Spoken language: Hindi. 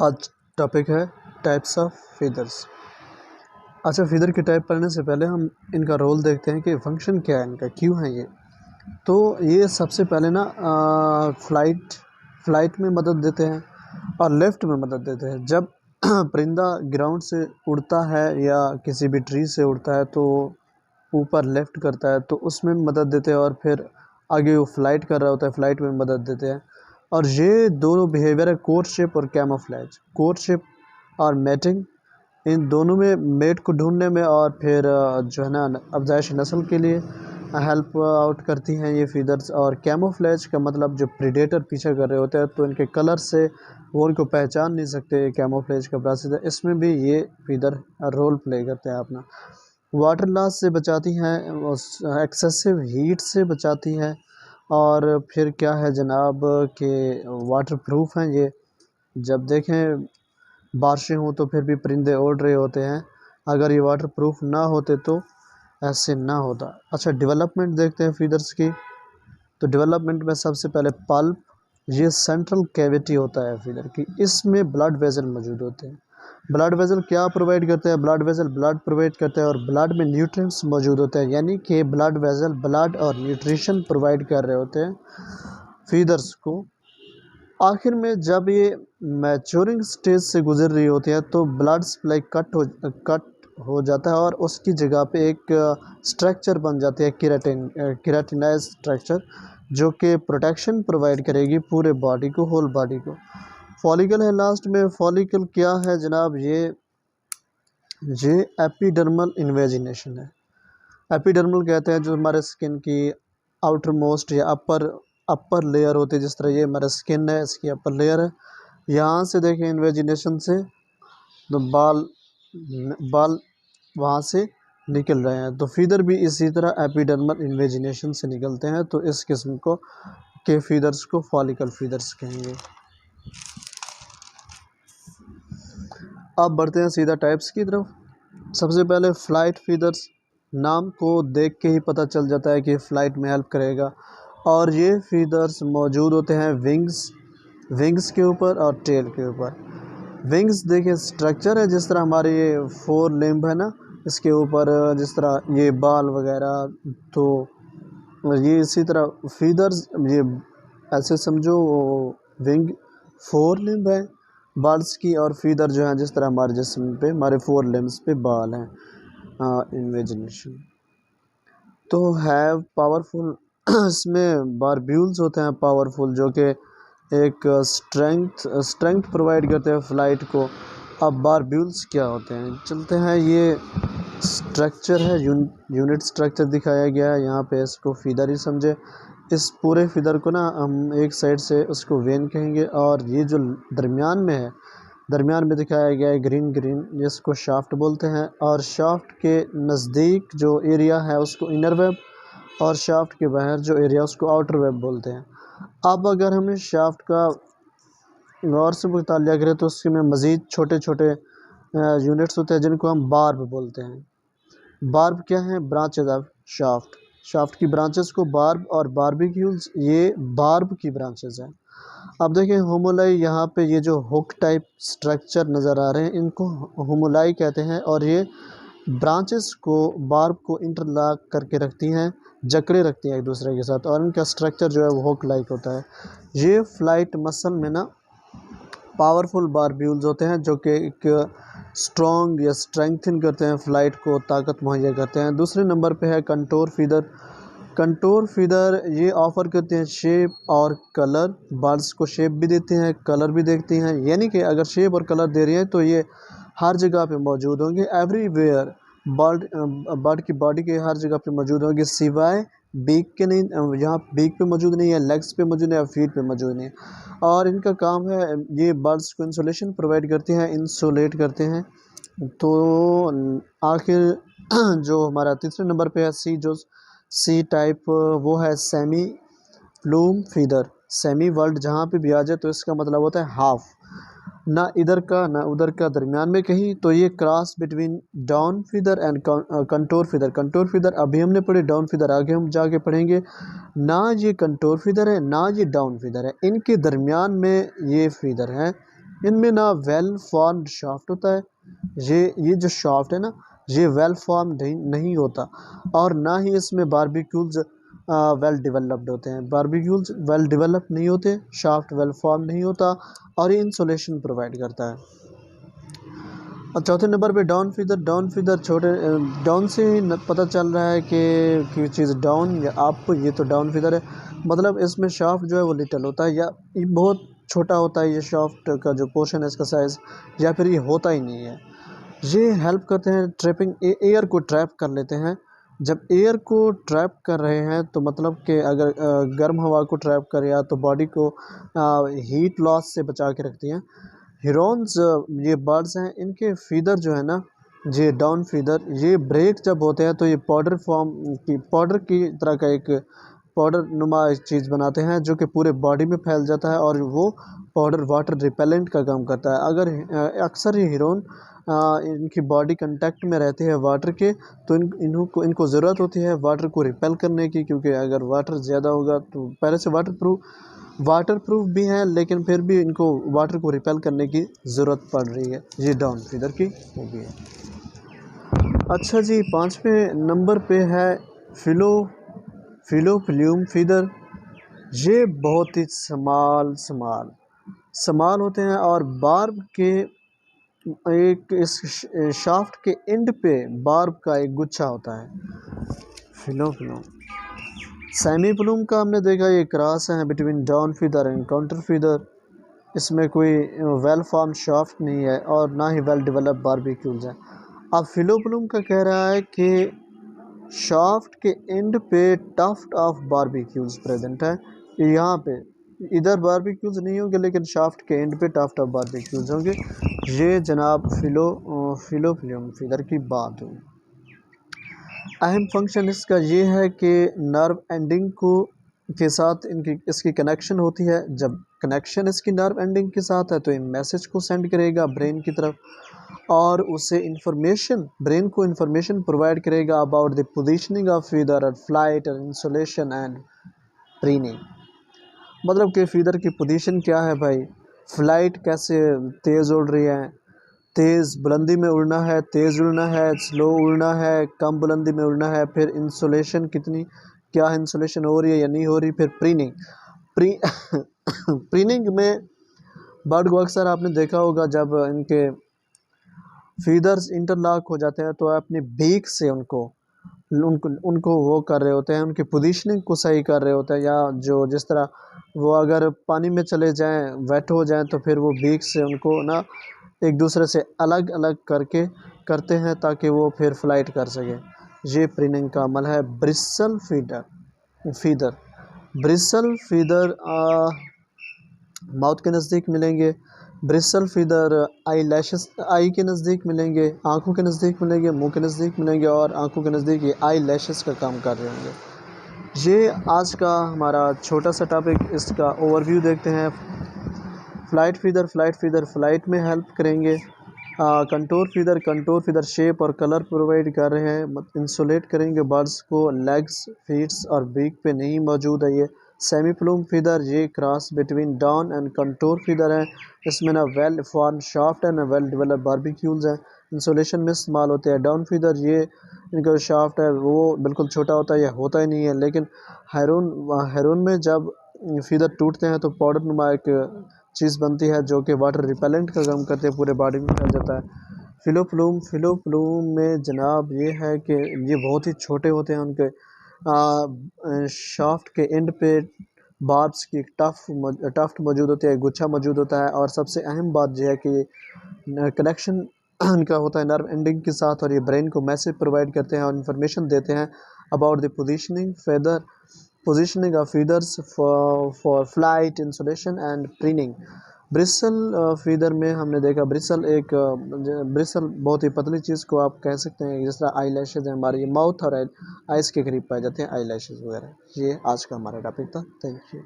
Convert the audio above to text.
आज टॉपिक है टाइप्स ऑफ फीदर्स। अच्छा, फीदर के टाइप पढ़ने से पहले हम इनका रोल देखते हैं कि फंक्शन क्या है इनका, क्यों है ये। तो ये सबसे पहले ना फ्लाइट में मदद देते हैं और लिफ्ट में मदद देते हैं। जब परिंदा ग्राउंड से उड़ता है या किसी भी ट्री से उड़ता है तो ऊपर लिफ्ट करता है, तो उसमें मदद देते हैं। और फिर आगे वो फ्लाइट कर रहा होता है, फ्लाइट में मदद देते हैं। और ये दोनों बिहेवियर है, कोर्टशिप और कैमोफ्लेज। कोर्टशिप और मैटिंग, इन दोनों में मेट को ढूंढने में और फिर जो है ना अफजाइश नस्ल के लिए हेल्प आउट करती हैं ये फीदर्स। और कैमोफ्लेज का मतलब जो प्रीडेटर पीछे कर रहे होते हैं तो इनके कलर से वो उनको पहचान नहीं सकते। कैमोफ्लेज का प्रोसेस है, इसमें भी ये फीदर रोल प्ले करते हैं अपना। वाटर लॉस से बचाती हैं, एक्सेसिव हीट से बचाती हैं। और फिर क्या है जनाब कि वाटर प्रूफ हैं ये। जब देखें बारिशें हों तो फिर भी परिंदे उड़ रहे होते हैं, अगर ये वाटर प्रूफ ना होते तो ऐसे ना होता। अच्छा, डेवलपमेंट देखते हैं फीदर्स की। तो डेवलपमेंट में सबसे पहले पल्प, ये सेंट्रल कैविटी होता है फीदर की, इसमें ब्लड वेजल मौजूद होते हैं। ब्लड वेजल क्या प्रोवाइड करते हैं? ब्लड वेजल ब्लड प्रोवाइड करते हैं और ब्लड में न्यूट्रिएंट्स मौजूद होते हैं, यानी कि ब्लड वेजल ब्लड और न्यूट्रिशन प्रोवाइड कर रहे होते हैं फीदर्स को। आखिर में जब ये मैच्योरिंग स्टेज से गुजर रही होती है तो ब्लड सप्लाई कट हो जाता है और उसकी जगह पे एक स्ट्रक्चर बन जाती है, केराटिनाइज स्ट्रक्चर, जो कि प्रोटेक्शन प्रोवाइड करेगी पूरे बॉडी को, होल बॉडी को। फॉलिकल है लास्ट में। फॉलिकल क्या है जनाब? ये एपिडर्मल इन्वेजिनेशन है। एपिडर्मल कहते हैं जो हमारे स्किन की आउटर मोस्ट या अपर लेयर होती है। जिस तरह ये हमारा स्किन है, इसकी अपर लेयर है। यहाँ से देखें इन्वेजिनेशन से तो बाल बाल वहाँ से निकल रहे हैं, तो फीदर भी इसी तरह एपिडर्मल इन्वेजिनेशन से निकलते हैं। तो इस किस्म को के फीदर्स को फॉलिकल फीदर्स कहेंगे। अब बढ़ते हैं सीधा टाइप्स की तरफ। सबसे पहले फ्लाइट फीदर्स, नाम को देख के ही पता चल जाता है कि फ़्लाइट में हेल्प करेगा। और ये फीदर्स मौजूद होते हैं विंग्स के ऊपर और टेल के ऊपर। विंग्स देखिए स्ट्रक्चर है, जिस तरह हमारे ये 4 लिम्ब है ना, इसके ऊपर जिस तरह ये बाल वगैरह, तो ये इसी तरह फीदर्स ये ऐसे समझो विंग 4 लिम्ब है बर्ड्स की, और फीदर जो है जिस तरह हमारे जिस्म पे हमारे 4 लिम्ब्स पे बाल हैं। इन्वेजिनेशन तो है पावरफुल। इसमें बारब्यूल्स होते हैं पावरफुल, जो कि एक स्ट्रेंथ प्रोवाइड करते हैं फ्लाइट को। अब बारब्यूल्स क्या होते हैं, चलते हैं। ये स्ट्रक्चर है, यूनिट स्ट्रक्चर दिखाया गया है यहाँ पे, इसको फीदर ही समझे। इस पूरे फीदर को ना हम एक साइड से उसको वेन कहेंगे, और ये जो दरमियान में है, दरमियान में दिखाया गया है ग्रीन, जिसको शाफ्ट बोलते हैं। और शाफ्ट के नज़दीक जो एरिया है उसको इनर वेब, और शाफ्ट के बाहर जो एरिया उसको आउटर वेब बोलते हैं। अब अगर हमें शाफ्ट का गौर से मुतालिया करें तो उसमें मज़ीद छोटे छोटे यूनिट्स होते हैं जिनको हम बार्ब बोलते हैं। बार्ब क्या है? ब्रांचेज ऑफ शाफ्ट की ब्रांचेस को बार्ब, और बारबिक्यूल्स ये बार्ब की ब्रांचेज हैं। अब देखें होमोलाई, यहाँ पे ये जो हुक टाइप स्ट्रक्चर नज़र आ रहे हैं इनको होमोलाई कहते हैं। और ये ब्रांचेस को बार्ब को इंटरलॉक करके रखती हैं, जकड़े रखती हैं एक दूसरे के साथ, और इनका स्ट्रक्चर जो है वो हुक लाइक होता है। ये फ्लाइट मसल में ना पावरफुल बारब्यूल्स होते हैं, जो कि एक स्ट्रॉन्ग या स्ट्रेंथन करते हैं, फ़्लाइट को ताकत मुहैया करते हैं। दूसरे नंबर पे है कंटोर फीदर। कंटोर फीदर ये ऑफ़र करते हैं शेप और कलर। बर्ड्स को शेप भी देते हैं, कलर भी देखते हैं, यानी कि अगर शेप और कलर दे रही हैं तो ये हर जगह पे मौजूद होंगे, एवरीवेयर। बर्ड की बॉडी के हर जगह पे मौजूद होंगे, सिवाय बीक के नहीं। यहाँ बीक पे मौजूद नहीं है, लेग्स पे मौजूद है, फीट पे मौजूद नहीं है। और इनका काम है, ये बर्ड्स को इंसुलेशन प्रोवाइड करते हैं, इंसुलेट करते हैं। तो आखिर जो हमारा तीसरे नंबर पे है सी टाइप, वो है semi plume feather. Semi world जहाँ पे भी आ जाए तो इसका मतलब होता है हाफ, ना इधर का ना उधर का, दरमियान में कहीं। तो ये cross between down feather and contour feather. Contour feather अभी हमने पढ़े, डाउन फीदर आगे हम जाके पढ़ेंगे। ना ये कंटोर फीदर है ना ये डाउन फीदर है, इनके दरमियान में ये फीदर है, इनमें ना वेल फॉर्म्ड शाफ्ट होता है, ये जो शाफ्ट है ना ये वेल फॉर्म नहीं होता, और ना ही इसमें बारबेक्यूल्स वेल डेवलप्ड होते हैं। बारबेक्यूल्स वेल डेवलप नहीं होते, शाफ्ट वेल फॉर्म नहीं होता, और ये इंसुलेशन प्रोवाइड करता है। और चौथे नंबर पे डाउन फीदर। डाउन फीदर छोटे डाउन से ही पता चल रहा है कि चीज़ डाउन या आपको, ये तो डाउन फीदर है। मतलब इसमें शाफ्ट जो है वो लिटल होता है, या ये बहुत छोटा होता है, ये शाफ्ट का जो पोर्शन है इसका साइज़, या फिर ये होता ही नहीं है। ये हेल्प करते हैं ट्रैपिंग, एयर को ट्रैप कर लेते हैं। जब एयर को ट्रैप कर रहे हैं तो मतलब कि अगर गर्म हवा को ट्रैप कर, या तो बॉडी को हीट लॉस से बचा के रखती हैं। हिरॉन्स ये बर्ड्स हैं, इनके फीदर जो है ना, ये डाउन फीदर, ये ब्रेक जब होते हैं तो ये पाउडर की तरह का एक पाउडर नुमा चीज़ बनाते हैं जो कि पूरे बॉडी में फैल जाता है, और वो पाउडर वाटर रिपेलेंट का काम करता है। अगर अक्सर ही हिरॉन इनकी बॉडी कांटेक्ट में रहते हैं वाटर के, तो इनको ज़रूरत होती है वाटर को रिपेल करने की, क्योंकि अगर वाटर ज़्यादा होगा तो पहले से वाटर प्रूफ भी हैं, लेकिन फिर भी इनको वाटर को रिपेल करने की ज़रूरत पड़ रही है। ये डाउन फीदर की खूबी है। अच्छा जी, 5वें नंबर पे है फिलोफ्लूम फीदर। ये बहुत ही समाल होते हैं, और बार्ब के एक इस शाफ्ट के एंड पे बार्ब का एक गुच्छा होता है। फिलोफ्लूम सेमी प्लूम का हमने देखा, ये क्रॉस है between down feather and counter feather. इसमें कोई वेल फॉर्म शाफ्ट नहीं है, और ना ही वेल डेवलप बारबेक्यूल्स हैं। अब फिलोप्लूम का कह रहा है कि शाफ्ट के एंड पे टफ्ट ऑफ बारबेक्यूल्स प्रेजेंट है। यहाँ पे इधर बारबेक्यूल्स नहीं होंगे, लेकिन शाफ्ट के एंड पे टफ्ट ऑफ बारबेक्यूल्स होंगे। ये जनाब फिलोप्लूम फीदर की बात हुई। अहम फंक्शन इसका ये है कि नर्व एंडिंग के साथ इसकी कनेक्शन होती है। जब कनेक्शन इसकी नर्व एंडिंग के साथ है तो ये मैसेज को सेंड करेगा ब्रेन की तरफ, और उसे ब्रेन को इंफॉर्मेशन प्रोवाइड करेगा about the positioning of feather और फ्लाइट और इंसुलेशन एंड प्रीनिंग। मतलब कि फीदर की पोजीशन क्या है भाई, फ्लाइट कैसे तेज़ उड़ रही है, तेज़ बुलंदी में उड़ना है, तेज़ उड़ना है, स्लो उड़ना है, कम बुलंदी में उड़ना है, फिर इंसुलेशन क्या इंसुलेशन हो रही है या नहीं हो रही, फिर प्रीनिंग में बर्ड को अक्सर आपने देखा होगा, जब इनके फीदर्स इंटरलॉक हो जाते हैं तो अपने बीक से उनको वो कर रहे होते हैं, उनकी पोजीशनिंग को सही कर रहे होते हैं, या जिस तरह वो अगर पानी में चले जाएं, वेट हो जाएं, तो फिर वो बीक से उनको ना एक दूसरे से अलग अलग करते हैं ताकि वो फिर फ्लाइट कर सकें। ये प्रीनिंग का अमल है। फीदर ब्रिसल फीदर माउथ के नज़दीक मिलेंगे। ब्रिसल फीदर आई के नज़दीक मिलेंगे, आँखों के नज़दीक मिलेंगे, मुंह के नज़दीक मिलेंगे, और आँखों के नज़दीक ये आई लैशेस का काम कर रहे होंगे। ये आज का हमारा छोटा सा टॉपिक, इसका ओवरव्यू देखते हैं। फ्लाइट फीदर फ्लाइट में हेल्प करेंगे। कंटूर फीदर शेप और कलर प्रोवाइड कर रहे हैं, इंसुलेट करेंगे बर्ड्स को, लेग्स फीट्स और बीक पे नहीं मौजूद है। ये सेमी प्लूम फीदर, ये cross between down and contour feather है। इसमें ना वेल फॉर्म शाफ्ट है, ना वेल डेवलप बारबेक्यूल्स हैं, इंसुलेशन में इस्तेमाल होते हैं। डाउन फीदर, ये इनका जो शाफ्ट है वो बिल्कुल छोटा होता है या होता ही नहीं है, लेकिन हैरून में जब फीदर टूटते हैं तो पाउडर नुमा एक चीज़ बनती है जो कि वाटर रिपेलेंट का काम करते हैं, पूरे बॉडी में फैल जाता है। फिलोप्लूम में जनाब ये है कि ये बहुत ही छोटे होते हैं, उनके शाफ्ट के एंड पे बार्ब्स की टफ्ट मौजूद होती है, गुच्छा मौजूद होता है, और सबसे अहम बात यह है कि कनेक्शन इनका होता है नर्व एंडिंग के साथ, और ये ब्रेन को मैसेज प्रोवाइड करते हैं और इन्फॉर्मेशन देते हैं about the positioning of feathers for flight, insulation and preening. Bristle feather में हमने देखा, ब्रिसल बहुत ही पतली चीज़ को आप कह सकते हैं, जिस तरह आई लैशेज हैं हमारे, ये माउथ और आइस के करीब पाए जाते हैं आई लैशेज वगैरह। ये आज का हमारा टॉपिक था। Thank you.